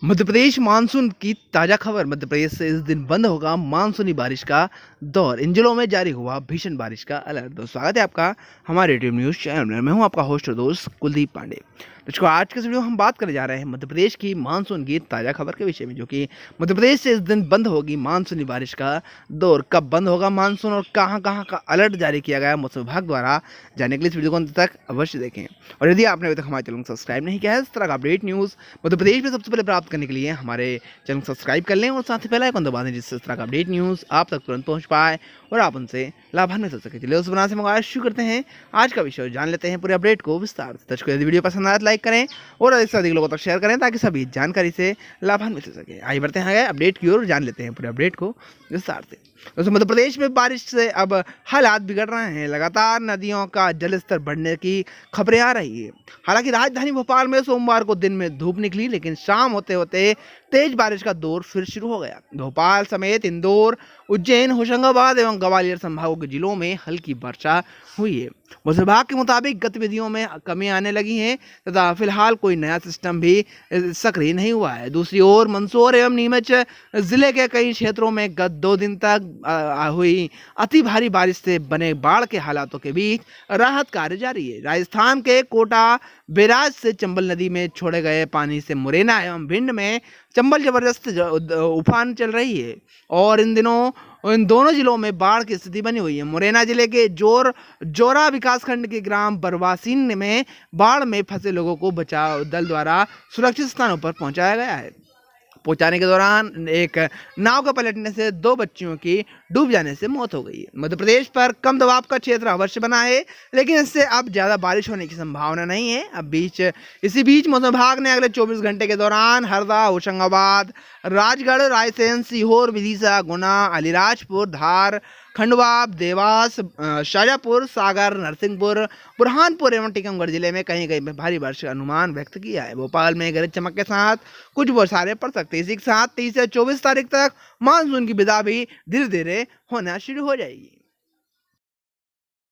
Madhya Pradesh monsoon की ताजा खबर। मध्य प्रदेश से इस दिन बंद होगा मानसूनी बारिश का दौर। इन जिलों में जारी हुआ भीषण बारिश का अलर्ट। दोस्तों, स्वागत है आपका हमारे रेडियो न्यूज चैनल में। मैं हूं आपका होस्ट और दोस्त कुलदीप पांडे। दोस्तों, आज के इस वीडियो हम बात करने जा रहे हैं मध्य प्रदेश की मानसून की ताजा खबर के विषय में, जो कि मध्य प्रदेश से इस दिन बंद होगी मानसूनी बारिश का दौर। कब बंद होगा मानसून और कहां कहां का अलर्ट जारी किया गया है मौसम विभाग द्वारा, जानने के लिए इस वीडियो को अंत तक अवश्य देखें। और यदि आपने अभी तक हमारे चैनल को सब्सक्राइब नहीं किया है, इस तरह का अपडेट न्यूज़ मध्य प्रदेश में सबसे पहले प्राप्त करने के लिए हमारे चैनल को सब्सक्राइब कर लें और साथ ही बेल आइकन दबा दें, जिससे इस तरह का अपडेट न्यूज़ आप तक तुरंत पहुंच पाए और आप उनसे लाभान्वित हो सके। चलिए उस बना से मंगवाया शुरू करते हैं आज का विषय, जान लेते हैं पूरे अपडेट को विस्तार से। दर्शकों, यदि वीडियो पसंद आए तो लाइक करें और अधिक से अधिक लोगों तक शेयर करें ताकि सभी जानकारी से लाभान्वित हो सके। आइए बढ़ते हैं अपडेट की ओर, जान लेते हैं पूरे अपडेट को विस्तार से। दोस्तों, मध्य प्रदेश में बारिश से अब हालात बिगड़ रहे हैं। लगातार नदियों का जलस्तर बढ़ने की खबरें आ रही है। हालांकि राजधानी भोपाल में सोमवार को दिन में धूप निकली, लेकिन शाम होते होते तेज बारिश का दौर फिर शुरू हो गया। भोपाल समेत इंदौर, उज्जैन, होशंगाबाद एवं ग्वालियर संभागों के जिलों में हल्की वर्षा हुई है। मौसम विभाग के मुताबिक गतिविधियों में कमी आने लगी है तथा फिलहाल कोई नया सिस्टम भी सक्रिय नहीं हुआ है। दूसरी ओर मंदसौर एवं नीमच जिले के कई क्षेत्रों में गत 2 दिन तक हुई अति भारी बारिश से बने बाढ़ के हालातों के बीच राहत कार्य जारी है। राजस्थान के कोटा बैराज से चंबल नदी में छोड़े गए पानी से मुरैना एवं भिंड में चंबल जबरदस्त उफान चल रही है और इन दिनों इन दोनों जिलों में बाढ़ की स्थिति बनी हुई है। मुरैना जिले के जोरा विकासखंड के ग्राम बरवासीन में बाढ़ में फंसे लोगों को बचाव दल द्वारा सुरक्षित स्थानों पर पहुंचाया गया है। पहुंचाने के दौरान एक नाव के पलटने से 2 बच्चियों की डूब जाने से मौत हो गई है। मध्य प्रदेश पर कम दबाव का क्षेत्र अवश्य बना है, लेकिन इससे अब ज़्यादा बारिश होने की संभावना नहीं है। इसी बीच मौसम विभाग ने अगले 24 घंटे के दौरान हरदा, होशंगाबाद, राजगढ़, रायसेन, सीहोर, विदिशा, गुना, अलीराजपुर, धार, खंडवा, देवास, शाजापुर, सागर, नरसिंहपुर, बुरहानपुर एवं टीकमगढ़ जिले में कहीं कहीं भारी बारिश का अनुमान व्यक्त किया है। भोपाल में गरज चमक के साथ कुछ बौछारें पड़ सकती है। इसी के साथ 30 से 24 तारीख तक मानसून की विदा भी धीरे धीरे होना शुरू हो जाएगी।